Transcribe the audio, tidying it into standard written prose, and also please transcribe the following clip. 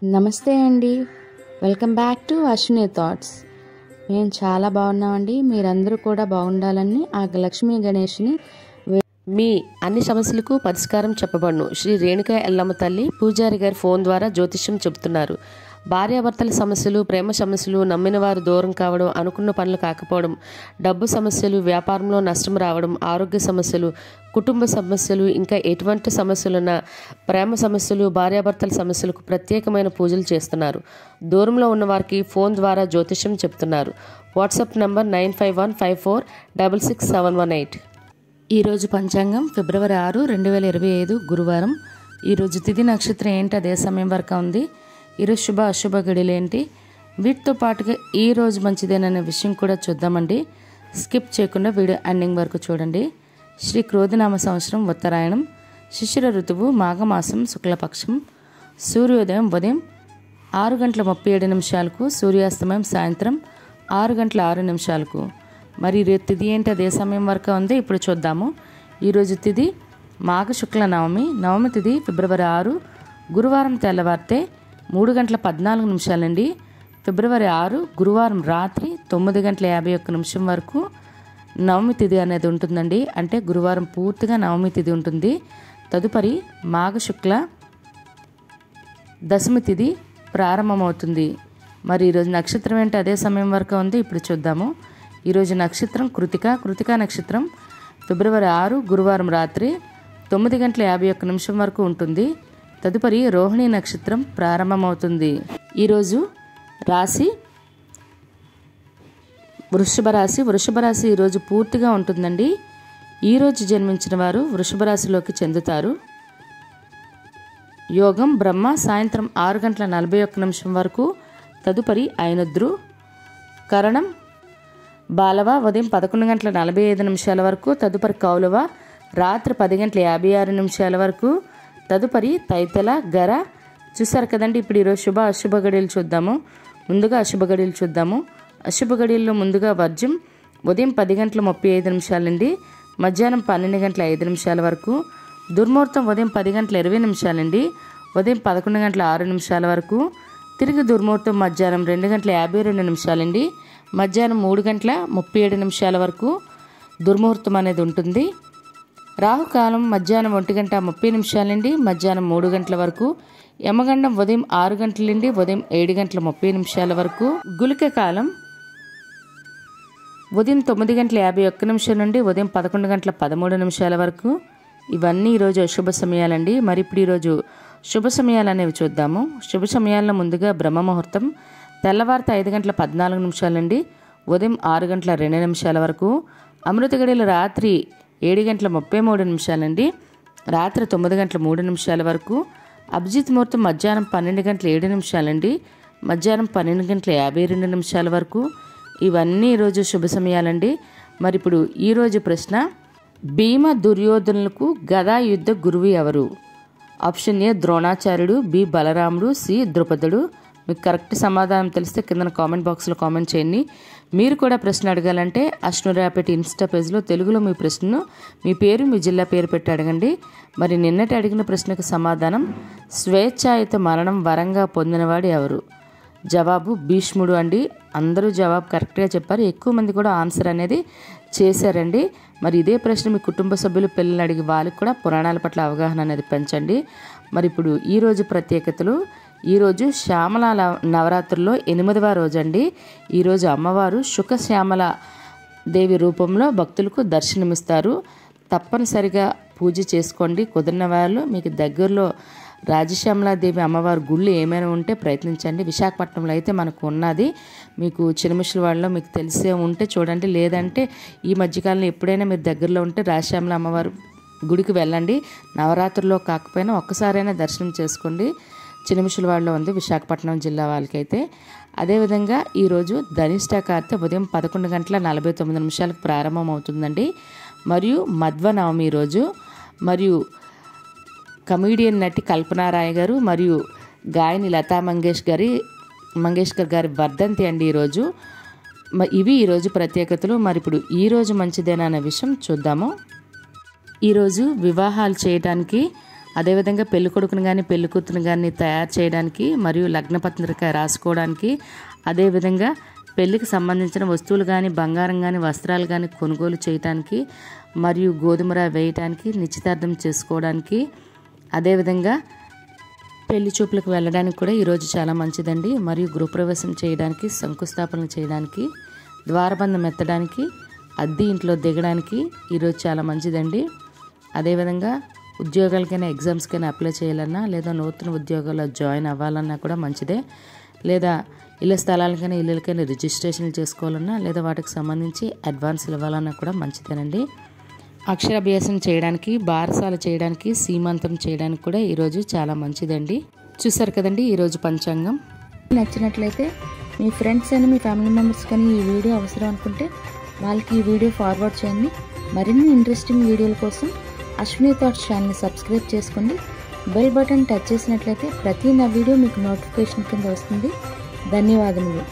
నమస్తే అండి. Welcome back to Ashwini thoughts. మేము చాలా బాగున్నామండి. మీరందరూ కూడా బాగుండాలని ఆ లక్ష్మీ గణేష్ని మీ అన్ని సమస్యలకు పరిష్కారం చెప్పబడును. శ్రీ రేణుక ఎల్లమ్మ తల్లి పూజారి గారి ఫోన్ ద్వారా జ్యోతిష్యం చెబుతున్నారు. భార్యాభర్తల సమస్యలు, ప్రేమ సమస్యలు, నమ్మిన వారు దూరం కావడం, అనుకున్న పనులు కాకపోవడం, డబ్బు సమస్యలు, వ్యాపారంలో నష్టం రావడం, ఆరోగ్య సమస్యలు, కుటుంబ సమస్యలు, ఇంకా ఎటువంటి సమస్యలున్నా ప్రేమ సమస్యలు, భార్యాభర్తల సమస్యలకు ప్రత్యేకమైన పూజలు చేస్తున్నారు. దూరంలో ఉన్న వారికి ఫోన్ ద్వారా జ్యోతిష్యం చెప్తున్నారు. WhatsApp number 9515466718. ఈరోజు పంచాంగం ఫిబ్రవరి 6, 2025 గురువారం. ఈరోజు తిథి నక్షత్రం ఏంటి, అదే సమయం వరకు ఉంది. ఈరోజు శుభ అశుభ గడియలు ఏంటి, వీటితో పాటుగా ఈరోజు మంచిదేననే విషయం కూడా చూద్దామండి. స్కిప్ చేయకుండా వీడియో ఎండింగ్ వరకు చూడండి. శ్రీ క్రోధినామ సంవత్సరం ఉత్తరాయణం, శిశిర ఋతువు మాఘమాసం శుక్లపక్షం. సూర్యోదయం ఉదయం 6:37 సూర్యాస్తమయం సాయంత్రం 6:06. మరి తిథి ఏంటి, అదే సమయం వరకు ఉంది. ఇప్పుడు చూద్దాము. ఈరోజు తిథి మాఘ శుక్ల నవమి. నవమి తిథి ఫిబ్రవరి 6, గురువారం తెల్లవారితే 3:14 ఫిబ్రవరి 6 గురువారం రాత్రి 9:51 వరకు నవమి తిథి అనేది ఉంటుందండి. అంటే గురువారం పూర్తిగా నవమి తిథి ఉంటుంది. తదుపరి మాఘ శుక్ల దశమి తిథి ప్రారంభమవుతుంది. మరి ఈరోజు నక్షత్రం ఏంటి, అదే సమయం వరకు ఉంది. ఇప్పుడు చూద్దాము. ఈరోజు నక్షత్రం కృతిక. కృతికా నక్షత్రం ఫిబ్రవరి 6 గురువారం రాత్రి 9:51 వరకు ఉంటుంది. తదుపరి రోహిణి నక్షత్రం ప్రారంభమవుతుంది. ఈరోజు రాశి వృషభ రాశి. వృషభ రాశి ఈరోజు పూర్తిగా ఉంటుందండి. ఈరోజు జన్మించిన వారు వృషభ రాశిలోకి చెందుతారు. యోగం బ్రహ్మ సాయంత్రం 6:41 వరకు. తదుపరి ఐనద్రు. కరణం బాలవ ఉదయం 11:45 వరకు. తదుపరి కౌలవ రాత్రి 10:56 వరకు. తదుపరి తైతల గర. చూసారు కదండి. ఇప్పుడు ఈరోజు శుభ అశుభ గడియలు చూద్దాము. ముందుగా అశుభ గడియలు చూద్దాము. అశుభ గడియల్లో ముందుగా వర్జం ఉదయం 10:35 మధ్యాహ్నం 12:05 వరకు. దుర్ముహూర్తం ఉదయం 10:20 ఉదయం 11:06 వరకు. తిరిగి దుర్ముహూర్తం మధ్యాహ్నం 2:52 మధ్యాహ్నం 3:37 వరకు దుర్ముహూర్తం అనేది ఉంటుంది. రాహుకాలం మధ్యాహ్నం 1:30 మధ్యాహ్నం 3 గంటల వరకు. యమగండం ఉదయం 6 గంటల నుండి ఉదయం 7:30 వరకు. గుళిక కాలం ఉదయం 9:51 నుండి ఉదయం 11:13 వరకు. ఇవన్నీ ఈరోజు అశుభ సమయాలండి. మరి ఇప్పుడు ఈరోజు శుభ సమయాలు అనేవి చూద్దాము. శుభ సమయాల్లో ముందుగా బ్రహ్మ ముహూర్తం తెల్లవారిత 5:14 నుండి ఉదయం 6:02 వరకు. అమృత గడియలు రాత్రి 7:33 నుండి రాత్రి 9:03 వరకు. అభిజిత్ ముహూర్తం మధ్యాహ్నం 12:07 మధ్యాహ్నం 12:52 వరకు. ఇవన్నీ ఈరోజు శుభ సమయాలండి. మరి ఇప్పుడు ఈరోజు ప్రశ్న, భీమ దుర్యోధనులకు గదా యుద్ధ గురువు ఎవరు? ఆప్షన్ ఏ ద్రోణాచార్యుడు, బి బలరాముడు, సి ద్రుపదుడు. మీకు కరెక్ట్ సమాధానం తెలిస్తే కింద కామెంట్ బాక్స్లో కామెంట్ చేయండి. మీరు కూడా ప్రశ్న అడగాలంటే అశ్నురాపేట ఇన్స్టా పేజ్లో తెలుగులో మీ ప్రశ్నను మీ పేరు మీ జిల్లా పేరు పెట్టి అడగండి. మరి నిన్నటి అడిగిన ప్రశ్నకు సమాధానం, స్వేచ్ఛాయుత మరణం వరంగా పొందినవాడు ఎవరు? జవాబు భీష్ముడు అండి. అందరూ జవాబు కరెక్ట్గా చెప్పారు. ఎక్కువ మంది కూడా ఆన్సర్ అనేది చేశారండి. మరి ఇదే ప్రశ్న మీ కుటుంబ సభ్యులు పిల్లలు అడిగి వాళ్ళకి కూడా పురాణాల పట్ల అవగాహన అనేది పెంచండి. మరి ఇప్పుడు ఈరోజు ప్రత్యేకతలు. ఈరోజు శ్యామల నవరాత్రుల్లో 8వ రోజు అండి. ఈరోజు అమ్మవారు శుక శ్యామల దేవి రూపంలో భక్తులకు దర్శనమిస్తారు. తప్పనిసరిగా పూజ చేసుకోండి. కుదిరిన వాళ్ళు మీకు దగ్గరలో రాజశ్యామలాదేవి అమ్మవారి గుళ్ళు ఏమైనా ఉంటే ప్రయత్నించండి. విశాఖపట్నంలో అయితే మనకు ఉన్నది. మీకు చినమిషుల వాళ్ళలో మీకు తెలిసే ఉంటే చూడండి. లేదంటే ఈ మధ్యకాలంలో ఎప్పుడైనా మీరు దగ్గరలో ఉంటే రాజశ్యామల అమ్మవారి గుడికి వెళ్ళండి. నవరాత్రుల్లో కాకపోయినా ఒక్కసారైనా దర్శనం చేసుకోండి. చినమిషుల వాళ్ళలో ఉంది విశాఖపట్నం జిల్లా వాళ్ళకైతే. అదేవిధంగా ఈరోజు ధనిష్ట కార్తె ఉదయం 11:49 ప్రారంభం అవుతుందండి. మరియు మధ్వనవమి రోజు. మరియు కమీడియన్ నటి కల్పనారాయ్ గారు మరియు గాయని లతా మంగేష్కర్ గారి వర్ధంతి అండి ఈరోజు. ఇవి ఈరోజు ప్రత్యేకతలు. మరి ఇప్పుడు ఈరోజు మంచిదేనా అనే విషయం చూద్దాము. ఈరోజు వివాహాలు చేయడానికి అదేవిధంగా పెళ్లి కొడుకుని కానీ పెళ్లి కూతురుని కానీ తయారు చేయడానికి మరియు లగ్నపత్రిక రాసుకోవడానికి, అదేవిధంగా పెళ్లికి సంబంధించిన వస్తువులు కానీ బంగారం కానీ వస్త్రాలు కానీ కొనుగోలు చేయడానికి మరియు గోధుమర వేయటానికి, నిశ్చితార్థం చేసుకోవడానికి, అదేవిధంగా పెళ్లి చూపులకు వెళ్ళడానికి కూడా ఈరోజు చాలా మంచిదండి. మరియు గృహప్రవేశం చేయడానికి, శంకుస్థాపన చేయడానికి, ద్వారబంధం ఎత్తడానికి, అద్దె ఇంట్లో దిగడానికి ఈరోజు చాలా మంచిదండి. అదేవిధంగా ఉద్యోగాలకైనా ఎగ్జామ్స్కైనా అప్లై చేయాలన్నా, లేదా నూతన ఉద్యోగాల్లో జాయిన్ అవ్వాలన్నా కూడా మంచిదే. లేదా ఇళ్ళ స్థలాలకైనా ఇళ్ళకైనా రిజిస్ట్రేషన్లు చేసుకోవాలన్నా, లేదా వాటికి సంబంధించి అడ్వాన్స్లు ఇవ్వాలన్నా కూడా మంచిదేనండి. అక్షరాభ్యాసం చేయడానికి, బారసాల చేయడానికి, సీమంతం చేయడానికి కూడా ఈరోజు చాలా మంచిదండి. చూసారు కదండి ఈరోజు పంచాంగం. నచ్చినట్లయితే మీ ఫ్రెండ్స్ అని, మీ ఫ్యామిలీ మెంబర్స్ కానీ ఈ వీడియో అవసరం అనుకుంటే వాళ్ళకి ఈ వీడియో ఫార్వర్డ్ చేయండి. మరిన్ని ఇంట్రెస్టింగ్ వీడియోల కోసం అశ్విని థాట్స్ ఛానల్ని సబ్స్క్రైబ్ చేసుకోండి. బెల్ బటన్ టచ్ చేసినట్లయితే ప్రతి నా వీడియో మీకు నోటిఫికేషన్ కింద వస్తుంది. ధన్యవాదములు.